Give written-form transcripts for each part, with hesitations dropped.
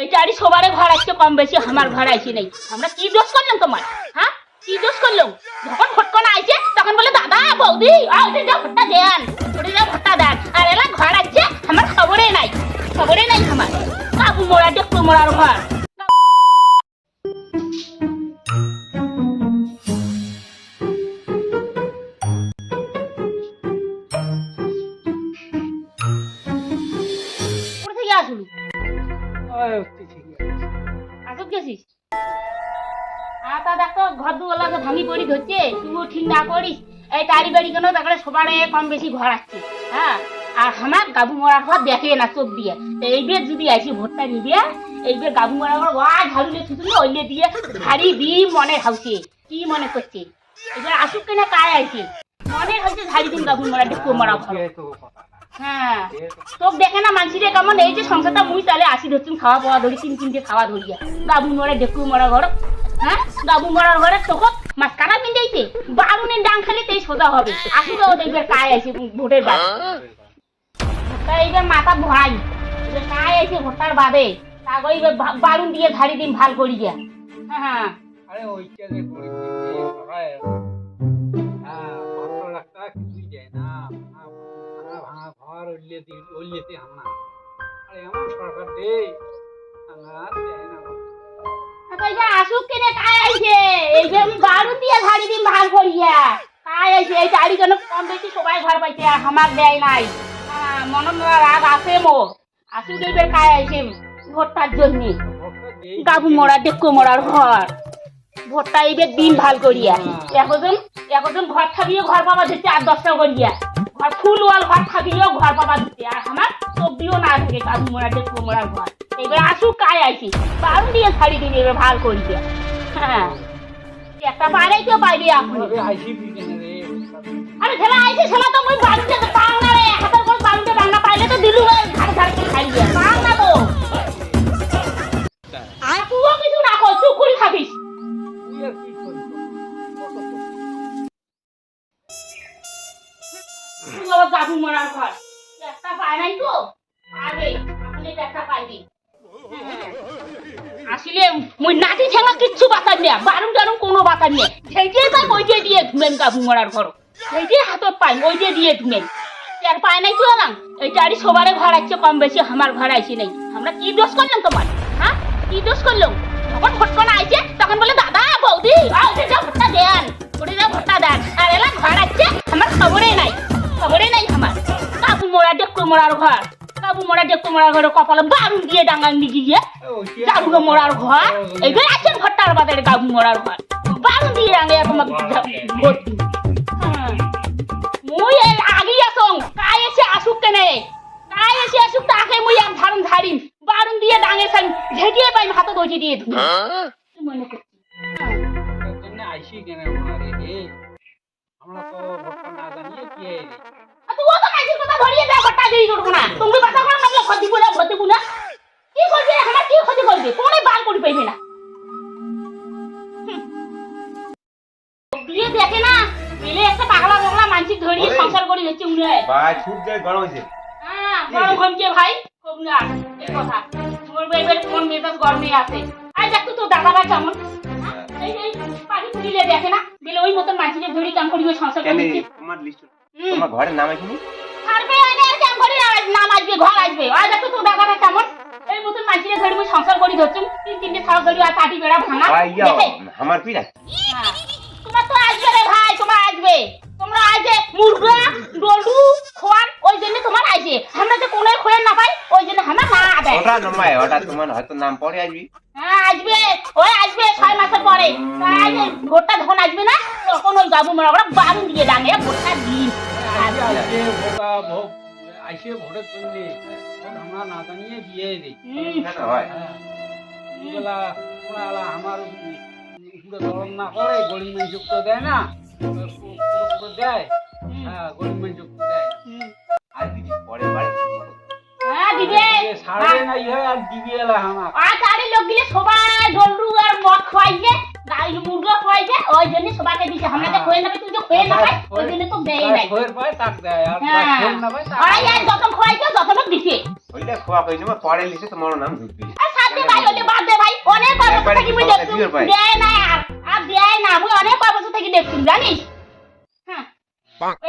এইটারই সবারে ঘর আসছে কম বেশি, আমার ঘর আইছি নাই। আমরা কি দোষ করলাম তোমার? হ্যাঁ, কি দোষ করলাম? যখন ভোটকনা আইছে তখন বলে দাদা বৌদি ওটা যা ভোটটা দেন, ওটা যা ভোটটা দেন। আর এলা ঘর আসছে আমার খবরে নাই, খবরে নাই আমার। কাবু মোড়া দেখতো মোড়ার ঘর। কোথা থেকে আসলু? আসত গেছিস? তা দেখো ঘর দুয়ালাকে ভাঙি পড়ি ধরছে, তুইও ঠিক না করিস। এই তারি বাড়ি কেন তারপরে সবারে কম বেশি ঘর আসছে। হ্যাঁ, আর আমার গাবু মরার ঘর দেখে না চোখ দিয়ে। এইবার যদি আসি ভোটটা নিবে, এইবার গাবু মরার ঘর ওয়াই ঝাড়ুলে ছুটুলে ওইলে দিয়ে ঝাড়ি দিই মনে হাউছে। কি মনে করছে? এবার আসুক কেনা কায় আইছে মনে হচ্ছে ঝাড়ি দিন গাবু মরা দেখো মরা ঘর। হ্যাঁ, তোকে দেখে না মানসিরে কেমন এই যে সংসারটা মুই তাহলে আসি ধরছুন খাওয়া পাওয়া ধরি, তিনটে খাওয়া ধরিয়া গাবু মরা দেখো মরা ঘর। হ্যাঁ, গাবু মরার ঘরে তোকে মাছ কাটা পিন্ধাইছে, বারুনের ডাং খালি তেই সোজা হবে। আসি তো দেখবে কায় আছে ভোটের বাদে। ভোটটা এইবার মাথা ভরাই কায় আছে ভোটটার বাদে, তাকে এইবার বারুন দিয়ে ঝাড়ি দিন ভাল করি গিয়া। হ্যাঁ, আরে ওইটা যে পরিস্থিতি সবাই ভালো লাগতা কিছুই যায় না, ভাঙা ভাঙা ঘর উল্লেতে হামনা। আরে এমন সরকার দে ভাঙা দেয় না। এইবার আসুক কেনে কায় আইছে, এইবার আমি বারুন দিয়ে ঝাড়ি দিন ভাল করিয়া কায় আইছে। এই চারি জন কম বেশি সবাই ঘর পাইছে, আর আমার দেয় নাই। মনে রাগ আছে মোর। আসুক এইবার কায় আইছে ভোটটার জন্য। গাবু মরা দেখো মরার ঘর ভোটটা এইবার দিন ভাল করিয়া। এখন ঘর থাকিও ঘর পাবা দিচ্ছে, আর 10টা করিয়া ঘর ফুল ওয়াল ঘর থাকিও ঘর পাবা দিচ্ছে, আর আমার সবজিও না থাকে। গাবু মরা দেখো মরার ঘর এইবার আসুক কায় আইছি বারুন দিয়ে ছাড়ি দিন এবার ভাল করিয়া। হ্যাঁ, একটা পারে কেউ পাইবে আপনি। আরে খেলা আইছে খেলা তো মুই বারুনটা পাও না রে, হাতের কোন বারুনটা রান্না পাইলে তো দিলু ঘাড়ে ঘাড়ে করে খাই দিয়া পাও না তো। আর তুইও কিছু না কর, চুপ করে খাবিস। গাবু মরার ঘর একটা পায় নাই তো আগে আপনি একটা পাইবি। আসলে মুই নাতি ঠেঙা কিচ্ছু বাতার নেই, বারুন টারুন কোনো বাতার নেই। সেইটাই পাই ওইটাই দিয়ে ধুমেন গাবু মরার ঘর, সেইটাই হাতত পাই ওইটাই দিয়ে ধুমেন। আর পায় নাই তো না, এইটারই সবারে ঘর আসছে কম বেশি, আমার ঘর আইছি নাই। আমরা কি দোষ করলাম তোমার? হ্যাঁ, কি দোষ করলাম? যখন ভোটকনা আইছে তখন বলে দাদা বৌদি ওটা যা ভোটটা দেন, ওটা যা ভোটটা দেন। আর এলা ঘর আসছে আমার খবরে নাই, খবরে নাই আমার। গাবু মরা দেখো মরার ঘর, গাবু মরা দেখো মরার ঘরে কপালে বারুন দিয়ে ডাঙ্গান দিকে গিয়ে গাবু মরার ঘর। এইবার আছেন ভোটটার বাদে গাবু মরার ঘর বারুন দিয়ে ডাঙ্গে তোমাকে ভোট দিন। মুই এর আগেই আসং কায় এসে আসুক কেনে, কায় এসে আসুক তাকে মুই এক ধারুন ধারিম বারুন দিয়ে ডাঙে সাইম ঝেঁটিয়ে পাইম হাতে দইটি দিয়ে ধুই। মনে করছি আইসি কেন আমারে হে, আমরা তো ভোটটা না জানিয়ে কি রে। তুই ও তো কাইছিস কথা ধরিয়ে দে ভোটটা দিয়ে করব না। তুমি কথা কোন নামলে ভোট দিব না, ভোট দিব না। কি করবে এখন? কি ক্ষতি করবে? কোনে বার করি পাইবে না। দিয়ে দেখে না মিলে একটা পাগলা পাগলা মানসিক ধরিয়ে সংসার করি হচ্ছে উনি ভাই খুব যে গরম হইছে। হ্যাঁ, গরম হচ্ছে ভাই খুব না এই কথা। তোর বেবের কোন মেজাজ গরমে আছে। আই দেখ তো দাদা ভাই কেমন এই পানি পুরিলে দেখে না বলে ওই মতন মানসিক ধরি কাম করি সংসার করি। তোমার লিস্ট তোমার ঘরের নাম আছে নি? ছাড়বে আনে কাম করি নাম আসবে ঘর আসবে। আই দেখ তো দাদা ভাই কেমন এই মতন মানসিক ধরি মই সংসার করি ধরছুম তিনটে ছাড় ধরি আর পাটি বেড়া ভাঙা দেখে আমার পিরা। হ্যাঁ, তোমার তো আসবে রে ভাই, তোমার আসবে। তোমরা আইছে মুরগা ডলু খোয়ান ওই জন্য তোমার আইছে। আমরা তো কোনে খোয়ান না পাই ওই জন্য আমরা না আবে। ওটা নমায় ওটা তোমার হয়তো নাম পড়ে আসবি। হ্যাঁ, আসবে ওই আসবে 6 মাসের পরে। তাই ভোটটা যখন আসবে না তখন ওই গাবু মরা ওরা বারুন দিয়ে ডাঙে ভোটটা দিন। আইসে ভোটা ভোট আইসে ভোটের জন্য আমরা না জানিয়ে দিয়ে দিই। হয় এগুলা ওরা আমার পুরো গরম না করে গরিমের যুক্ত দেয় না, পুরো দেয়। হ্যাঁ, গরিমের যুক্ত দেয়। আর দিদি পরে বাড়ি হ্যাঁ দিবে সাড়ে নাই হয় আর দিবি এলা আমার। আর তারি লোক গিলে সবাই ডলু আর মদ খাইছে গাই মুরগা খাইছে ওই জন্য সবাইকে দিছে। আমরা যে খোয়ে নেবে তুই যে খোয়ে না পাই ওই জন্য তো দেই নাই। খোয়ের পায় তাক দেয় আর খোয়ের না পায় তাক। আর যত খাইছে তত দিছে। ওইটা খোয়া কইছে পরে লিখে তোমার নাম ঢুকবি। আর সাথে ভাই বছর পারে থেকে কি মুই ক্ষমতা দেখছুম, দিবার পারে? দেয় না আর দেয় না, মুই অনেক কয় বছর থেকে দেখছুম জানিস। হ্যাঁ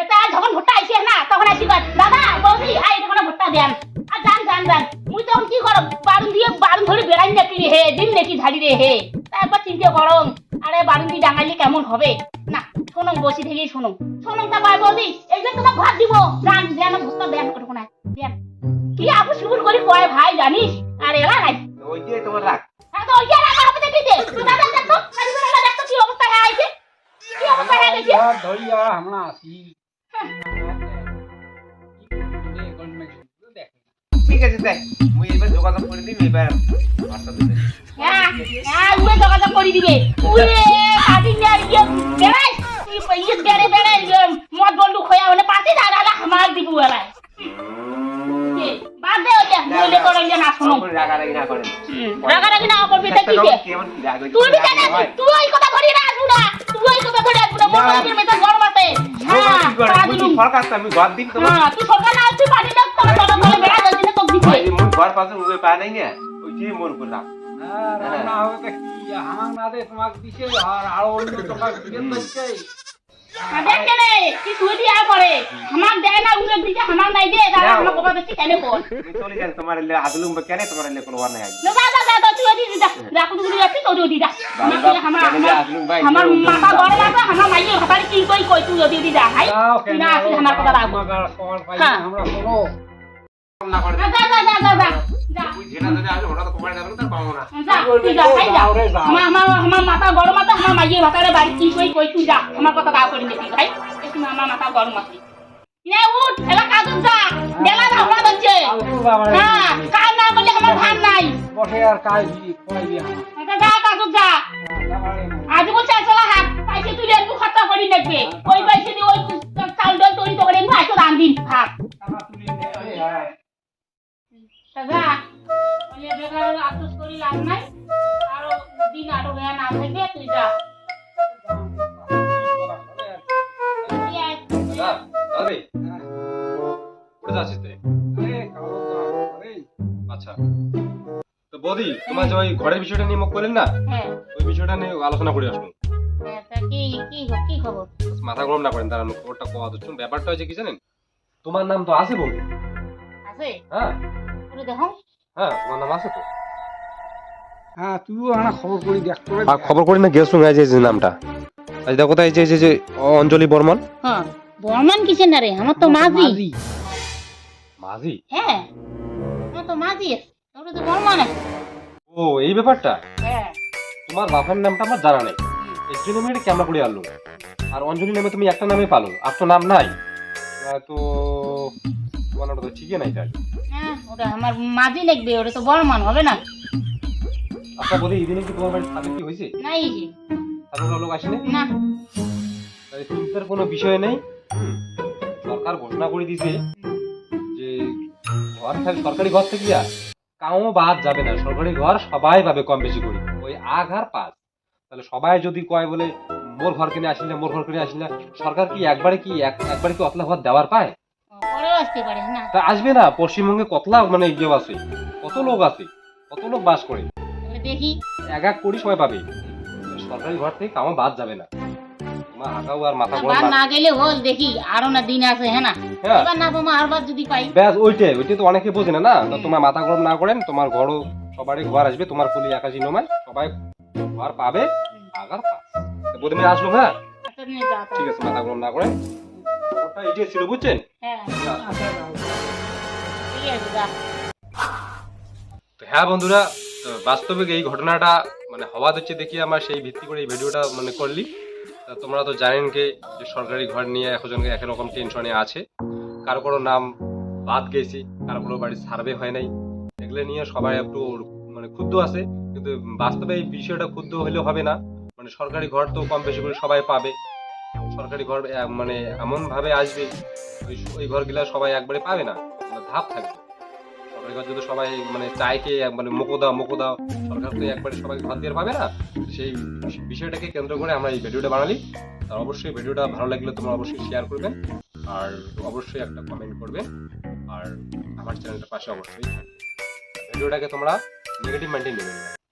এটা যখন ভোটটা আইছে না তখন আসি কয় দাদা বৌদি আই এটা কোনো ভোটটা দেন আর যান মুই তখন কি করব বারুন ধরে বেড়াই নাকি রে হে দিন নাকি ঝাড়ি রে হে তারপর চিন্তা করম আরে বারুন দি ডাঙাইলে কেমন হবে না শোনো বসি থেকেই শোনো তা কয় বৌদি এই যে তোমার ঘর দিব যান দেন ভোটটা দেন কতক্ষণ দেন কি আপু শুরু করি কয় ভাই জানিস আর এলা নাই তো ওই দিয়ে তোমার রাখ। হ্যাঁ তো ওই যে রাখা হবে দেখিতে তুই দাদা দেখো খালি দেখো কি অবস্থা হয়ে আইছে কি অবস্থা হয়ে গেছে ধরিয়া আমরা আসি ঠিক আছে দেখ মুই এবার যোগাযোগ করে দিই এবার বার্তা দিতে। হ্যাঁ উড়ে যোগাযোগ করে দিবে উড়ে কাটিং নিয়ে গিয়ে বেড়াই তুই ইয়ে বেড়ে মদ বন্দুক হয়ে মানে পাতি দাঁড়ালে আমার দিব এলাই বাদ দে ওই যে বলে করলে না শোনো তখন রাগারাগি না করেন। রাগারাগি না করবি তা কি কে কেমন কি রাগ হইছে? তুই বি জানা তুই ওই কথা ধরে আসবি না তুই ওই কথা ধরে আসবি না মোবাইলের মধ্যে গরম আছে হ্যাঁ মুই কি সরকার তো আমি ঘর দিন তোমার। হ্যাঁ তুই সরকার না তুই পানি দাও তোর তোর করে বেড়া যাচ্ছে না তোক দিছে মুই ঘর পাশে উবে পা নাই না ওই দিয়ে মন করলাম। আর রান্না হবে তো কি আমার না দে তোমাকে দিছে আর আরো অন্য তোমাকে দিতে দিচ্ছে। দেখে রে কি তুই দিয়া করে আমার দেয় না উড়ে দিছে আমার নাই দে দাদা আমার কথা দেখছি কেন বল তুমি চলে যান তোমার এলে আদলুম কেন তোমার এলে কোনো ওয়ার নাই আজ। না দাদা তুই ওই দিদা রাখু তুই রাখি তো ওই দিদা আমার মাথা গরম আছে আমার মাইয়ে হাতারে কি কই তুই ওই দিদা ভাই যাও তুই না আসলে আমার কথা রাখবো খবর পাই হ্যাঁ। আমরা কোনো না করে যা তুই যেটা জানে আসলে ওটা তো তোমার যাবে না তার পাবো না। যা তুই যা ভাই যা আমার মাথা গরম আছে আমার মাইয়ে হাতারে বাড়ি কি কই তুই যা আমার কথা রাখ করে দিবি ভাই একটু আমার মাথা গরম আছে নে উঠ এলা কাজুক যা বেলা না হওয়া যাচ্ছে হ্যাঁ কাজ না করলে আমার ভাত নাই বসে আর কাজ দি কই দি আমার যা কাজুক যা আজ বলছে চলা হাত পাইছে তুই একটু খরচা করি লাগবে ওই পয়সা দিয়ে ওই চাল ডাল তৈরি তো করে নিয়ে আসো রান্দিন ভাত টাকা তুলি নে হ্যাঁ দাদা বলে বেকার আফসোস করি লাভ নাই আর দিন আরো গায়ে না থাকে তুই যা দাদা দাদি কোথায় যাচ্ছিস তুই? আচ্ছা তো বৌদি তোমার যে ওই ঘরের বিষয়টা নিয়ে মুখ করলেন না হ্যাঁ ওই বিষয়টা নিয়ে আলোচনা করে আসুন। তা কি খবর মাথা গরম না করেন তারা খবরটা কোয়া দিচ্ছ ব্যাপারটা হয়েছে কি জানেন তোমার নাম তো আছে বৌদি। আছে হ্যাঁ পুরো দেখো হ্যাঁ তোমার নাম আছে তো হ্যাঁ তুইও আমার খবর করি দেখ করে আর খবর করি না গেছো যে নামটা আজ দেখো তাই যে অঞ্জলি বর্মন হ্যাঁ বর্মান কিসের না রে আমার তো মাঝি মাঝি। হ্যাঁ আমার তো মাঝি আছে তোর তো বর্মান আছে ও এই ব্যাপারটা হ্যাঁ তোমার বাপের নামটা আমার জানা নেই এর জন্য আমি এটা ক্যামেরা করে আনলো আর অঞ্জলি নামে তুমি একটা নামে পালো আর তো নাম নাই তো তোমার নামটা তো ঠিকই নাই তাই। হ্যাঁ ওটা আমার মাঝি লাগবে ওটা তো বর্মান হবে না আচ্ছা বলি এই দিনে কি তোমার বাড়ির সাথে কি হয়েছে নাই যে তাহলে লোক আসেনি না তাহলে চিন্তার কোনো বিষয় নেই সরকার ঘোষণা করে দিয়েছে যে ঘর থেকে সরকারি ঘর থেকে কাউও বাদ যাবে না সরকারি ঘর সবাই পাবে কম বেশি করে ওই আগ আর পাঁচ তাহলে সবাই যদি কয় বলে মোর ঘর কিনে আসি না মোর ঘর কিনে আসি না সরকার কি একবারে কি অতলা ঘর দেওয়ার পায় পরেও আসতে পারে না তা আসবে না পশ্চিমবঙ্গে কতলা মানে ইয়ে আছে কত লোক আছে কত লোক বাস করে তাহলে দেখি এক কোটি সবাই পাবে সরকারি ঘর থেকে কাউও বাদ যাবে না তোমার আগাও আর মাথা গরম আবার না গেলে হল দেখি আরো না দিন আছে হ্যাঁ না হ্যাঁ। এবার না পাবো আরবার যদি পাই ব্যাস ওইটাই তো অনেকে বোঝে না না তো তোমার মাথা গরম না করেন তোমার ঘরও সবারই ঘর আসবে তোমার ফুলি একাশি নমায় সবাই ঘর পাবে আগার পাস বলে আমি আসলো হ্যাঁ আচ্ছা নিয়ে যা তাহলে। ঠিক আছে মাথা গরম না করেন ওটা এটাই ছিল বুঝছেন হ্যাঁ ঠিক আছে যা তো হ্যাঁ বন্ধুরা তো বাস্তবিক এই ঘটনাটা মানে হওয়া হচ্ছে দেখি আমার সেই ভিত্তি করে এই ভিডিওটা মানে করলি তা তোমরা তো জানেন যে সরকারি ঘর নিয়ে একজনকে একরকম টেনশনে আছে কারো কারো নাম বাদ গেছে কারো কারো বাড়ির সার্ভে হয় নাই এগুলো নিয়ে সবাই একটু মানে ক্ষুব্ধ আছে কিন্তু বাস্তবে এই বিষয়টা ক্ষুব্ধ হলেও হবে না মানে সরকারি ঘর তো কম বেশি করে সবাই পাবে সরকারি ঘর মানে এমন ভাবে আসবে ওই ঘরগুলা সবাই একবারে পাবে না ধাপ থাকবে সরকারি ঘর যদি সবাই মানে চাইকে মানে মোকো দাও সরকার তো একবারে সবাই ঘর দিয়ে পাবে না সেই বিষয়টাকে কেন্দ্র করে আমরা এই ভিডিওটা বানালি আর অবশ্যই ভিডিওটা ভালো লাগলে তোমরা অবশ্যই শেয়ার করবেন আর অবশ্যই একটা কমেন্ট করবেন আর আমার চ্যানেলটার পাশে অবশ্যই ভিডিওটাকে তোমরা নেগেটিভ মেনটেন নেবেন